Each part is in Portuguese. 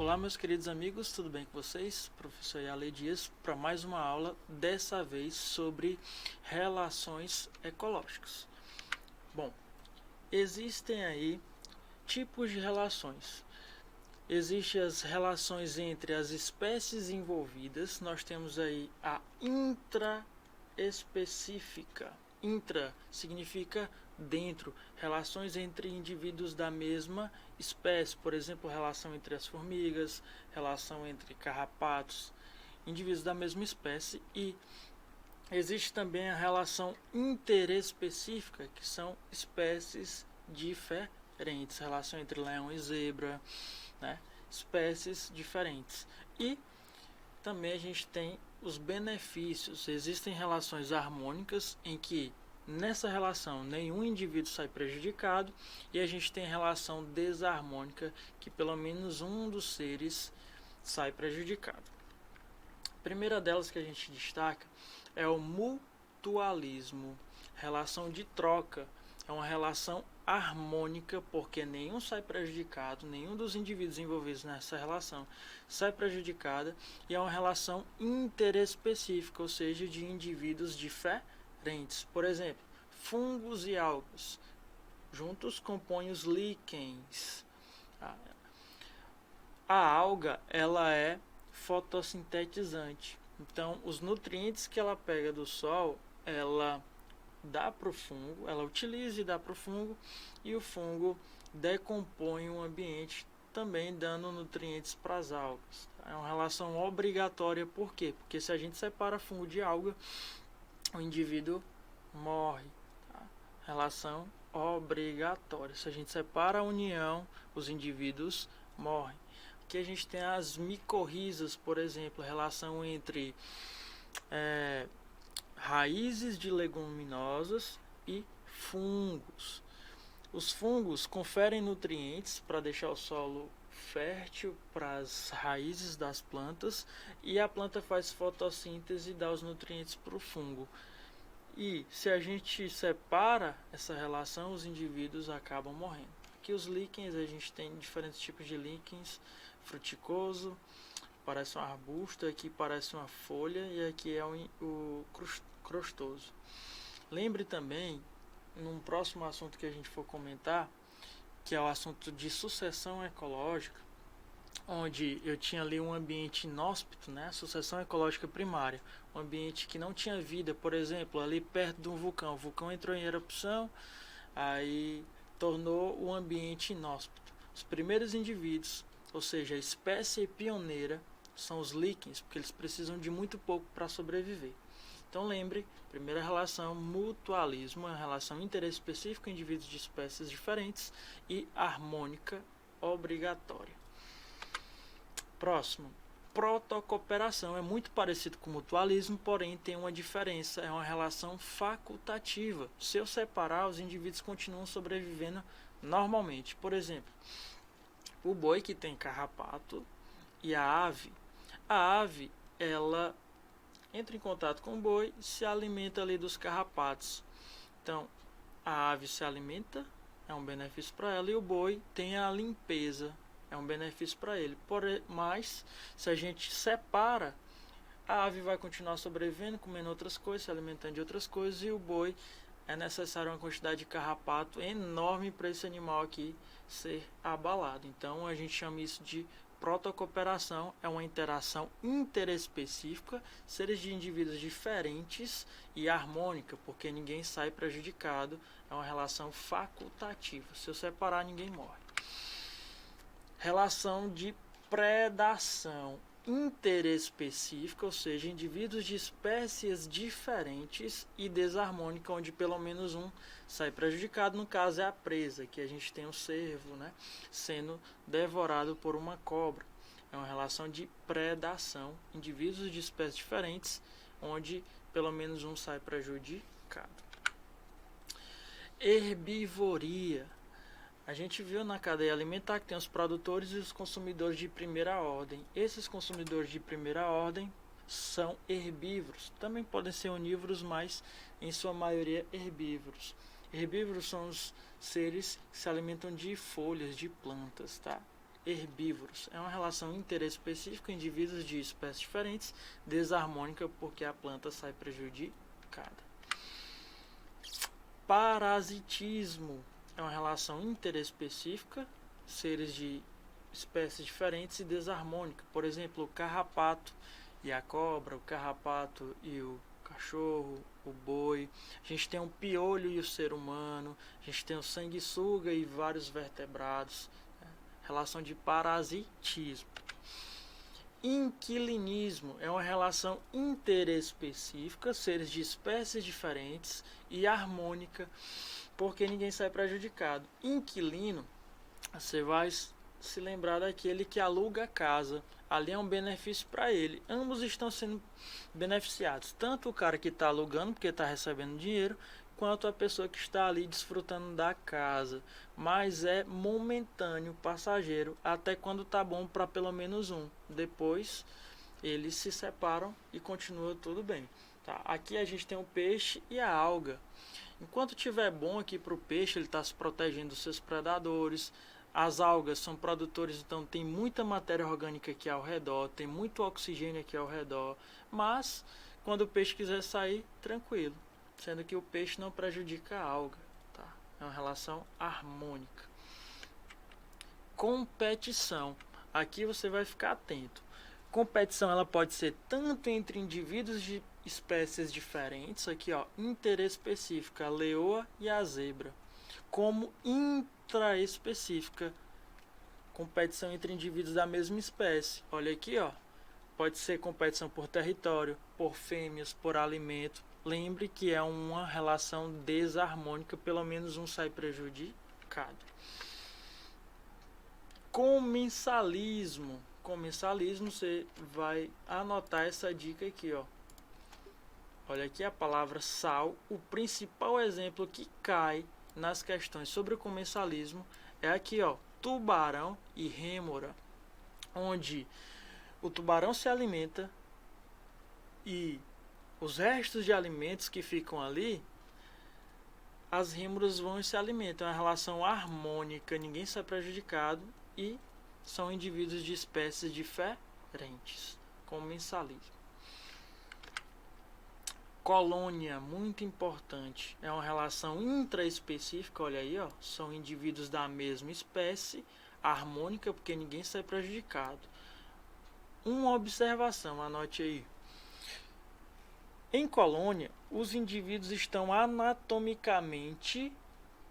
Olá, meus queridos amigos, tudo bem com vocês? Professor Yale Dias para mais uma aula, dessa vez sobre relações ecológicas. Bom, existem aí tipos de relações. Existem as relações entre as espécies envolvidas, nós temos aí a intraespecífica. Intra significa dentro, relações entre indivíduos da mesma espécie, por exemplo, relação entre as formigas, relação entre carrapatos, indivíduos da mesma espécie. E existe também a relação interespecífica, que são espécies diferentes, relação entre leão e zebra, né? Espécies diferentes. E também a gente tem os benefícios. Existem relações harmônicas em que nessa relação nenhum indivíduo sai prejudicado, e a gente tem relação desarmônica que pelo menos um dos seres sai prejudicado. A primeira delas que a gente destaca é o mutualismo, relação de troca. É uma relação harmônica porque nenhum sai prejudicado, nenhum dos indivíduos envolvidos nessa relação sai prejudicada, e é uma relação interespecífica, ou seja, de indivíduos diferentes. Por exemplo, fungos e algas juntos compõem os líquens. A alga, ela é fotossintetizante, então os nutrientes que ela pega do sol, ela dá para o fungo, ela utiliza e dá para o fungo, e o fungo decompõe o ambiente, também dando nutrientes para as algas. É uma relação obrigatória. Por quê? Porque se a gente separa fungo de alga, o indivíduo morre. Tá? Relação obrigatória. Se a gente separa a união, os indivíduos morrem. Aqui a gente tem as micorrizas, por exemplo, relação entre raízes de leguminosas e fungos. Os fungos conferem nutrientes para deixar o solo fértil para as raízes das plantas, e a planta faz fotossíntese e dá os nutrientes para o fungo. E se a gente separa essa relação, os indivíduos acabam morrendo. Aqui os líquens, a gente tem diferentes tipos de líquens: fruticoso, parece um arbusto, aqui parece uma folha, e aqui é o crostoso. Lembre também, num próximo assunto que a gente for comentar, que é o assunto de sucessão ecológica, onde eu tinha ali um ambiente inóspito, né? Sucessão ecológica primária, um ambiente que não tinha vida. Por exemplo, ali perto de um vulcão, o vulcão entrou em erupção, aí tornou o ambiente inóspito. Os primeiros indivíduos, ou seja, a espécie pioneira, são os líquens, porque eles precisam de muito pouco para sobreviver. Então lembre, primeira relação, mutualismo, é uma relação interespecífica, indivíduos de espécies diferentes, e harmônica, obrigatória. Próximo, protocooperação. É muito parecido com o mutualismo, porém tem uma diferença, é uma relação facultativa. Se eu separar, os indivíduos continuam sobrevivendo normalmente. Por exemplo, o boi, que tem carrapato, e a ave, ela entra em contato com o boi e se alimenta ali dos carrapatos. Então, a ave se alimenta, é um benefício para ela, e o boi tem a limpeza, é um benefício para ele. Mas, se a gente separa, a ave vai continuar sobrevivendo, comendo outras coisas, se alimentando de outras coisas, e o boi, é necessário uma quantidade de carrapato enorme para esse animal aqui ser abalado. Então, a gente chama isso de protocooperação. É uma interação interespecífica, seres de indivíduos diferentes e harmônica, porque ninguém sai prejudicado. É uma relação facultativa. Se eu separar, ninguém morre. Relação de predação interespecífica, ou seja, indivíduos de espécies diferentes, e desarmônica, onde pelo menos um sai prejudicado. No caso é a presa, que a gente tem um cervo, né, sendo devorado por uma cobra. É uma relação de predação, indivíduos de espécies diferentes, onde pelo menos um sai prejudicado. Herbivoria. A gente viu na cadeia alimentar que tem os produtores e os consumidores de primeira ordem. Esses consumidores de primeira ordem são herbívoros. Também podem ser onívoros, mas em sua maioria herbívoros. Herbívoros são os seres que se alimentam de folhas, de plantas, tá? herbívoros. É uma relação interespecífica, indivíduos de espécies diferentes, desarmônica porque a planta sai prejudicada. Parasitismo é uma relação interespecífica, seres de espécies diferentes e desarmônica. Por exemplo, o carrapato e a cobra, o carrapato e o cachorro, o boi. A gente tem um piolho e o ser humano. A gente tem o sanguessuga e vários vertebrados. Relação de parasitismo. Inquilinismo é uma relação interespecífica, seres de espécies diferentes e harmônica, porque ninguém sai prejudicado. Inquilino, você vai se lembrar daquele que aluga a casa. Ali é um benefício para ele. Ambos estão sendo beneficiados. Tanto o cara que está alugando, porque está recebendo dinheiro, quanto a pessoa que está ali desfrutando da casa. Mas é momentâneo, passageiro, até quando está bom para pelo menos um. Depois eles se separam e continua tudo bem. Tá? Aqui a gente tem o peixe e a alga. Enquanto estiver bom aqui para o peixe, ele está se protegendo dos seus predadores. As algas são produtores, então tem muita matéria orgânica aqui ao redor, tem muito oxigênio aqui ao redor, mas quando o peixe quiser sair, tranquilo, sendo que o peixe não prejudica a alga, tá? É uma relação harmônica. Competição, aqui você vai ficar atento. Competição ela pode ser tanto entre indivíduos de espécies diferentes, aqui ó, interespecífica, a leoa e a zebra, como intraespecífica, competição entre indivíduos da mesma espécie. Olha aqui, ó, pode ser competição por território, por fêmeas, por alimento. Lembre que é uma relação desarmônica, pelo menos um sai prejudicado. Comensalismo. Comensalismo, você vai anotar essa dica aqui, ó. Olha aqui a palavra sal. O principal exemplo que cai nas questões sobre o comensalismo é aqui, ó, tubarão e rêmora, onde o tubarão se alimenta e os restos de alimentos que ficam ali, as rêmoras vão e se alimentam. É uma relação harmônica, ninguém sai prejudicado e são indivíduos de espécies diferentes. Comensalismo. Colônia, muito importante, é uma relação intraespecífica, olha aí, ó, são indivíduos da mesma espécie, harmônica, porque ninguém sai prejudicado. Uma observação, anote aí. Em colônia, os indivíduos estão anatomicamente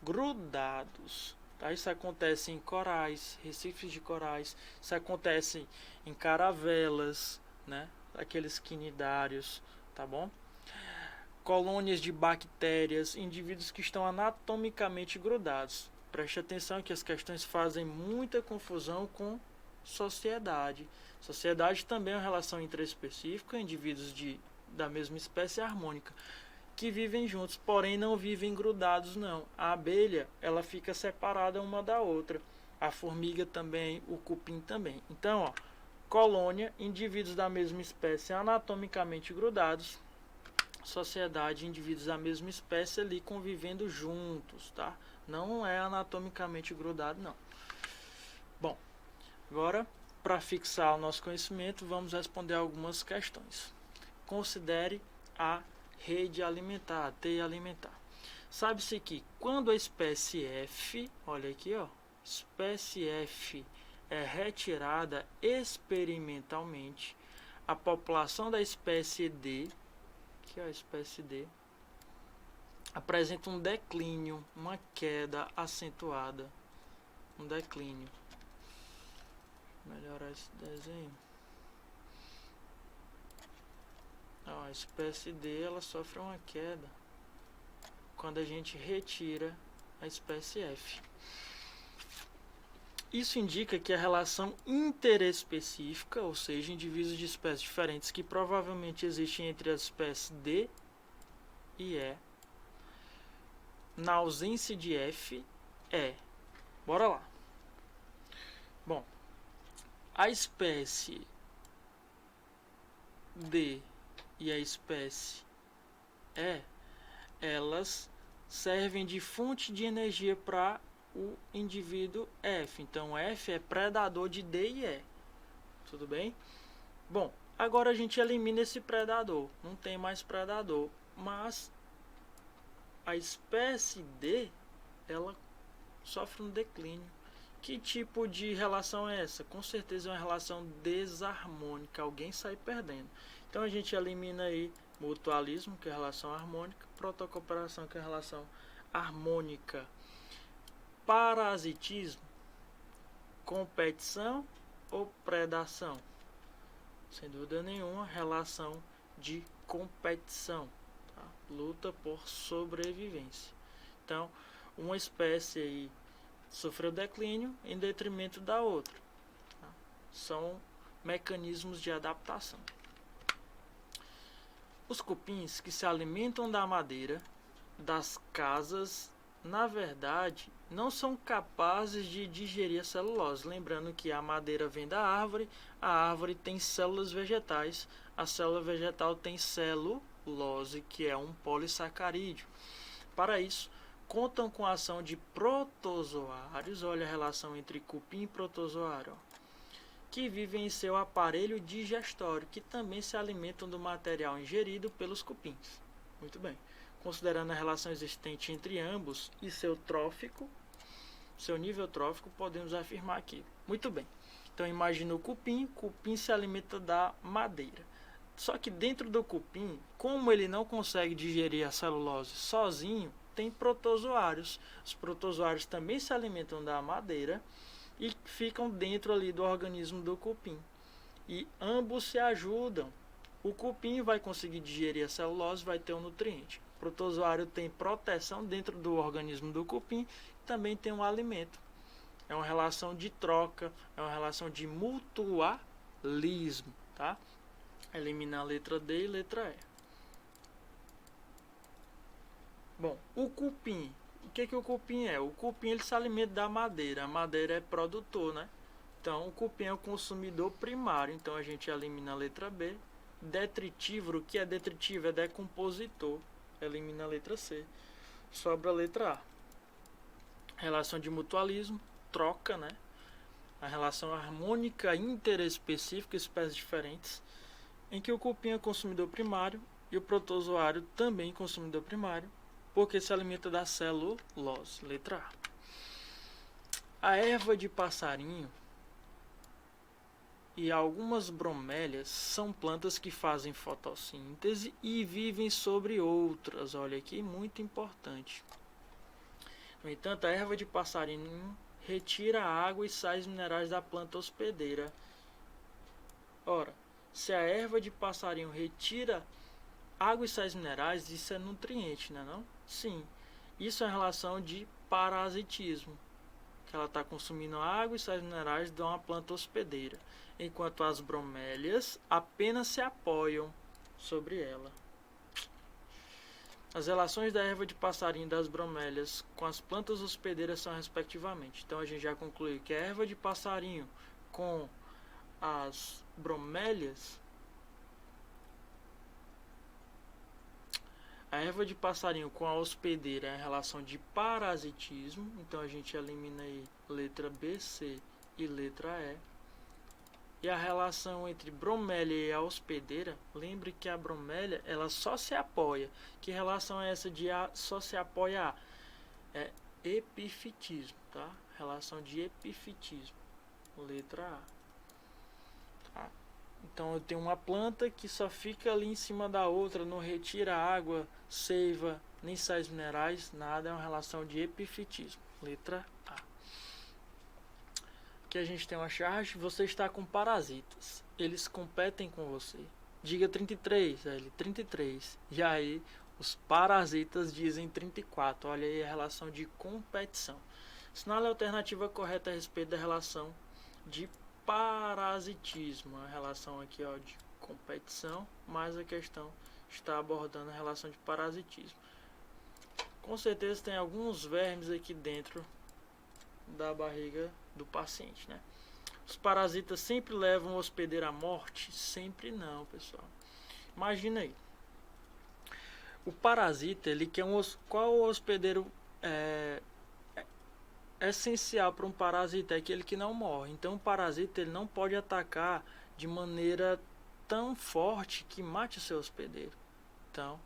grudados. Tá? Isso acontece em corais, recifes de corais, isso acontece em caravelas, né? Aqueles quinidários, tá bom? Colônias de bactérias, indivíduos que estão anatomicamente grudados. Preste atenção que as questões fazem muita confusão com sociedade. Sociedade também é uma relação intraespecífica, indivíduos da mesma espécie harmônica, que vivem juntos, porém não vivem grudados não. A abelha, ela fica separada uma da outra. A formiga também, o cupim também. Então, ó, colônia, indivíduos da mesma espécie anatomicamente grudados. Sociedade, indivíduos da mesma espécie ali convivendo juntos, tá? Não é anatomicamente grudado, não. Bom, agora, para fixar o nosso conhecimento, vamos responder algumas questões. Considere a rede alimentar, a teia alimentar. Sabe-se que quando a espécie F, olha aqui, ó, espécie F é retirada experimentalmente, a população da espécie D, que é a espécie D, apresenta um declínio, uma queda acentuada, um declínio. Vou melhorar esse desenho. Ó, a espécie D, ela sofre uma queda quando a gente retira a espécie F. Isso indica que a relação interespecífica, ou seja, indivíduos de espécies diferentes que provavelmente existem entre as espécies D e E, na ausência de F, é. Bora lá. Bom, a espécie D e a espécie E, elas servem de fonte de energia para o indivíduo F. Então F é predador de D e E. Tudo bem? Bom, agora a gente elimina esse predador. Não tem mais predador. Mas a espécie D, ela sofre um declínio. Que tipo de relação é essa? Com certeza é uma relação desarmônica. Alguém sai perdendo. Então a gente elimina aí mutualismo, que é relação harmônica, protocooperação, que é relação harmônica. Parasitismo, competição ou predação? Sem dúvida nenhuma, relação de competição, tá? Luta por sobrevivência. Então, uma espécie aí sofreu declínio em detrimento da outra, tá? São mecanismos de adaptação. Os cupins que se alimentam da madeira das casas, na verdade, não são capazes de digerir a celulose. Lembrando que a madeira vem da árvore, a árvore tem células vegetais, a célula vegetal tem celulose, que é um polissacarídeo. Para isso, contam com a ação de protozoários, olha a relação entre cupim e protozoário, que vivem em seu aparelho digestório, que também se alimentam do material ingerido pelos cupins. Muito bem. Considerando a relação existente entre ambos e seu nível trófico, podemos afirmar aqui. Muito bem. Então imagina o cupim se alimenta da madeira. Só que dentro do cupim, como ele não consegue digerir a celulose sozinho, tem protozoários. Os protozoários também se alimentam da madeira e ficam dentro ali do organismo do cupim. E ambos se ajudam. O cupim vai conseguir digerir a celulose, vai ter um nutriente. O protozoário tem proteção dentro do organismo do cupim, também tem um alimento. É uma relação de troca, é uma relação de mutualismo, tá? Eliminar a letra D e letra E. Bom, o cupim. O que o cupim é? O cupim ele se alimenta da madeira. A madeira é produtor, né? Então, o cupim é o consumidor primário. Então, a gente elimina a letra B. Detritívoro, o que é detritivo? É decompositor. Elimina a letra C. Sobra a letra A. Relação de mutualismo, troca, né? A relação harmônica interespecífica, espécies diferentes, em que o cupim é consumidor primário e o protozoário também consumidor primário, porque se alimenta da celulose. Letra A. A erva de passarinho e algumas bromélias são plantas que fazem fotossíntese e vivem sobre outras. Olha aqui, muito importante. No entanto, a erva de passarinho retira a água e sais minerais da planta hospedeira. Ora, se a erva de passarinho retira água e sais minerais, isso é nutriente, né, não? Sim, isso é uma relação de parasitismo, que ela está consumindo água e sais minerais de uma planta hospedeira, enquanto as bromélias apenas se apoiam sobre ela. As relações da erva de passarinho e das bromélias com as plantas hospedeiras são respectivamente. Então a gente já concluiu que a erva de passarinho com as bromélias, a erva de passarinho com a hospedeira é a relação de parasitismo. Então a gente elimina aí letra B, C e letra E. E a relação entre bromélia e a hospedeira, lembre que a bromélia ela só se apoia. Que relação é essa de só se apoia a? É epifitismo, tá? Relação de epifitismo. Letra A. Tá? Então eu tenho uma planta que só fica ali em cima da outra, não retira água, seiva, nem sais minerais, nada, é uma relação de epifitismo. Letra A. Aqui a gente tem uma charge, você está com parasitas, eles competem com você. Diga 33, L, 33. E aí os parasitas dizem 34. Olha aí a relação de competição. Assinale a alternativa correta a respeito da relação de parasitismo. A relação aqui ó, de competição, mas a questão está abordando a relação de parasitismo. Com certeza tem alguns vermes aqui dentro da barriga do paciente, né? Os parasitas sempre levam o hospedeiro à morte? Sempre não, pessoal. Imagina aí. O parasita, ele quer qual hospedeiro é essencial para um parasita é aquele que não morre. Então o parasita ele não pode atacar de maneira tão forte que mate o seu hospedeiro. Então,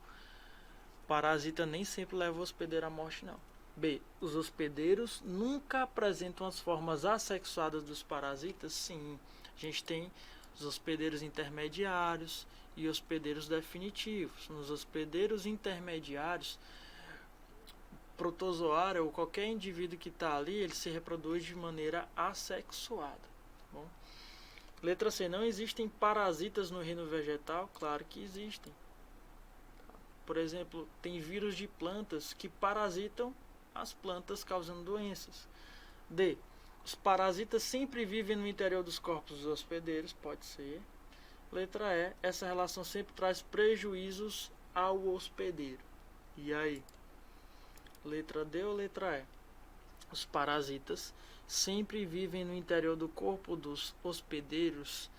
o parasita nem sempre leva o hospedeiro à morte, não. B. Os hospedeiros nunca apresentam as formas assexuadas dos parasitas? Sim. A gente tem os hospedeiros intermediários e hospedeiros definitivos. Nos hospedeiros intermediários, protozoário ou qualquer indivíduo que está ali, ele se reproduz de maneira assexuada. Tá bom? Letra C. Não existem parasitas no reino vegetal? Claro que existem. Por exemplo, tem vírus de plantas que parasitam as plantas causando doenças. D. Os parasitas sempre vivem no interior dos corpos dos hospedeiros? Pode ser. Letra E. Essa relação sempre traz prejuízos ao hospedeiro. E aí? Letra D ou letra E? Os parasitas sempre vivem no interior do corpo dos hospedeiros?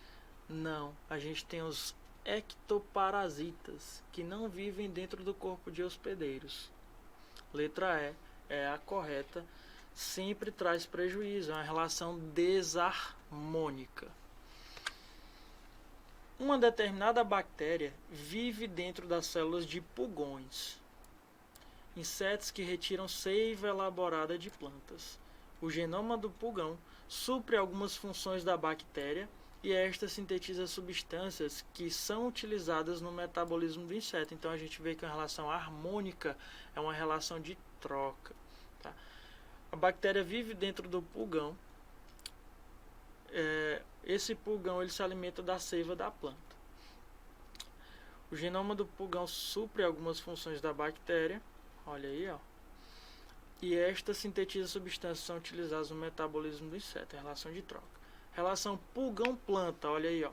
Não. A gente tem os ectoparasitas, que não vivem dentro do corpo de hospedeiros. Letra E é a correta. Sempre traz prejuízo. É uma relação desarmônica. Uma determinada bactéria vive dentro das células de pulgões, insetos que retiram seiva elaborada de plantas. O genoma do pulgão supre algumas funções da bactéria e esta sintetiza substâncias que são utilizadas no metabolismo do inseto. Então a gente vê que a relação harmônica é uma relação de troca. Tá? A bactéria vive dentro do pulgão. Esse pulgão ele se alimenta da seiva da planta. O genoma do pulgão supre algumas funções da bactéria. Olha aí, ó. E esta sintetiza substâncias que são utilizadas no metabolismo do inseto. É a relação de troca. Relação pulgão-planta. Olha aí, ó.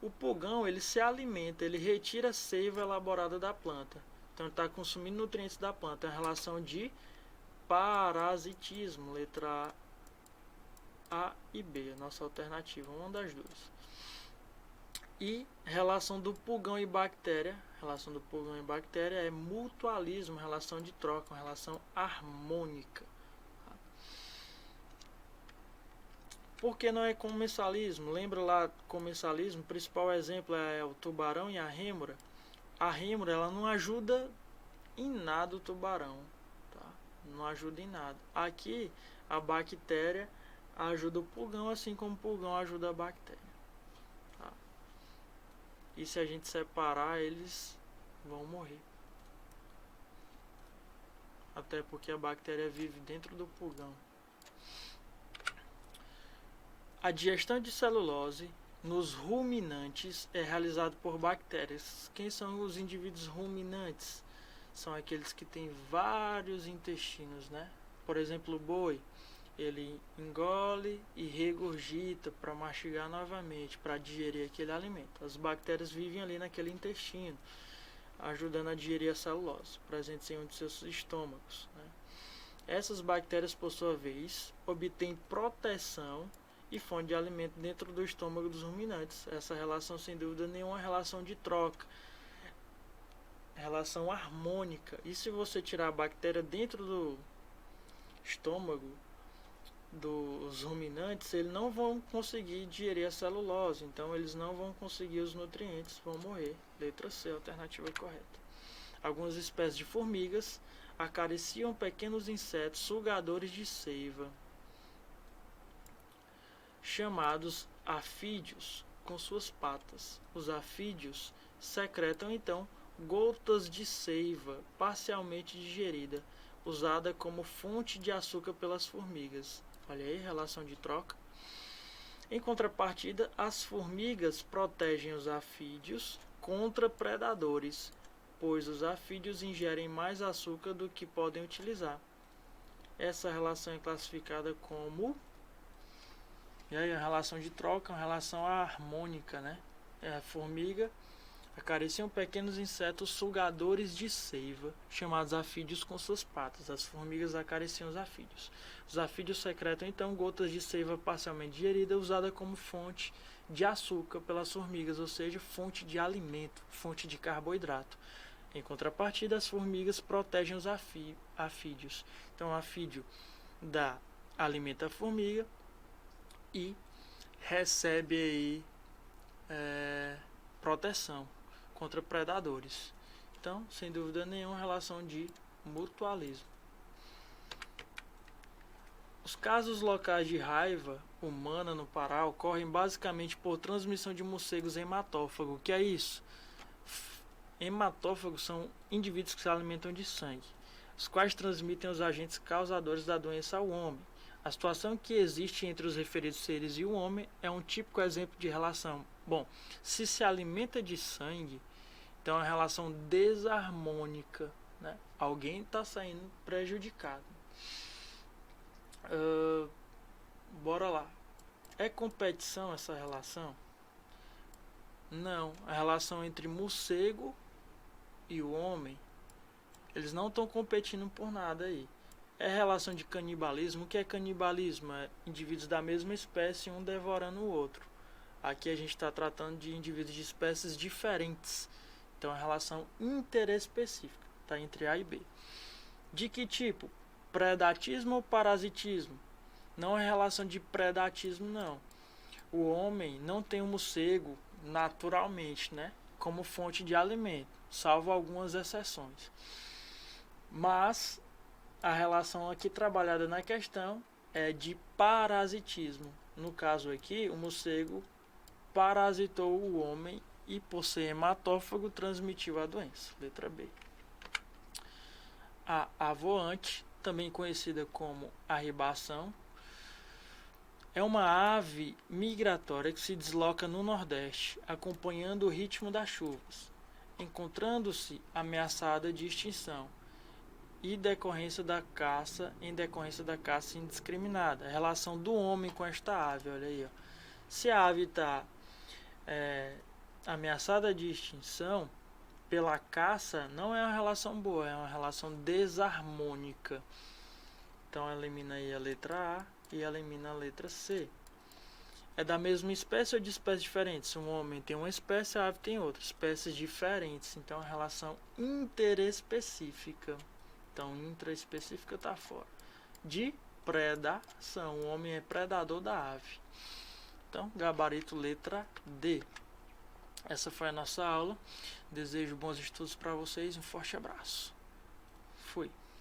O pulgão ele se alimenta, ele retira a seiva elaborada da planta. Então ele está consumindo nutrientes da planta. É a relação de parasitismo. Letra A e B. A nossa alternativa. Uma das duas. E relação do pulgão e bactéria. Relação do pulgão e bactéria é mutualismo, relação de troca, uma relação harmônica. Por que não é comensalismo? Lembra lá comensalismo? O principal exemplo é o tubarão e a rêmora. A rêmora ela não ajuda em nada o tubarão. Tá? Não ajuda em nada. Aqui a bactéria ajuda o pulgão, assim como o pulgão ajuda a bactéria. Tá? E se a gente separar, eles vão morrer. Até porque a bactéria vive dentro do pulgão. A digestão de celulose nos ruminantes é realizada por bactérias. Quem são os indivíduos ruminantes? São aqueles que têm vários intestinos, né? Por exemplo, o boi, ele engole e regurgita para mastigar novamente, para digerir aquele alimento. As bactérias vivem ali naquele intestino, ajudando a digerir a celulose, presentes em um de seus estômagos, né? Essas bactérias, por sua vez, obtêm proteção e fonte de alimento dentro do estômago dos ruminantes. Essa relação, sem dúvida nenhuma, é relação de troca, relação harmônica. E se você tirar a bactéria dentro do estômago dos ruminantes, eles não vão conseguir digerir a celulose, então eles não vão conseguir os nutrientes, vão morrer. Letra C, alternativa correta. Algumas espécies de formigas acariciam pequenos insetos sugadores de seiva, chamados afídeos, com suas patas. Os afídeos secretam então gotas de seiva parcialmente digerida, usada como fonte de açúcar pelas formigas. Olha aí, relação de troca. Em contrapartida, as formigas protegem os afídeos contra predadores, pois os afídeos ingerem mais açúcar do que podem utilizar. Essa relação é classificada como... E aí, a relação de troca é uma relação harmônica, né? A formiga acariciam pequenos insetos sugadores de seiva, chamados afídeos, com suas patas. As formigas acariciam os afídeos. Os afídeos secretam então gotas de seiva parcialmente digerida, usada como fonte de açúcar pelas formigas, ou seja, fonte de alimento, fonte de carboidrato. Em contrapartida, as formigas protegem os afídeos. Então, o afídeo dá alimenta a formiga e recebe aí proteção contra predadores. Então, sem dúvida nenhuma, relação de mutualismo. Os casos locais de raiva humana no Pará ocorrem basicamente por transmissão de morcegos hematófagos. O que é isso? Hematófagos são indivíduos que se alimentam de sangue, os quais transmitem os agentes causadores da doença ao homem. A situação que existe entre os referidos seres e o homem é um típico exemplo de relação. Bom, se alimenta de sangue, então é uma relação desarmônica, né? Alguém está saindo prejudicado. Bora lá. É competição essa relação? Não. A relação entre morcego e o homem, eles não estão competindo por nada aí. É relação de canibalismo. O que é canibalismo? É indivíduos da mesma espécie, um devorando o outro. Aqui a gente está tratando de indivíduos de espécies diferentes. Então é relação interespecífica, tá? Entre A e B. De que tipo? Predatismo ou parasitismo? Não é relação de predatismo, não. O homem não tem um morcego naturalmente, né, como fonte de alimento, salvo algumas exceções. Mas a relação aqui trabalhada na questão é de parasitismo. No caso aqui, o morcego parasitou o homem e, por ser hematófago, transmitiu a doença. Letra B. A avoante, também conhecida como arribação, é uma ave migratória que se desloca no Nordeste, acompanhando o ritmo das chuvas, encontrando-se ameaçada de extinção e em decorrência da caça indiscriminada. A relação do homem com esta ave, olha aí, ó. Se a ave está ameaçada de extinção pela caça, não é uma relação boa, é uma relação desarmônica. Então elimina aí a letra A e elimina a letra C. É da mesma espécie ou de espécies diferentes? Um homem tem uma espécie, a ave tem outra. Espécies diferentes. Então, a relação interespecífica. Então, intraespecífica está fora. De predação. O homem é predador da ave. Então, gabarito letra D. Essa foi a nossa aula. Desejo bons estudos para vocês. Um forte abraço. Fui.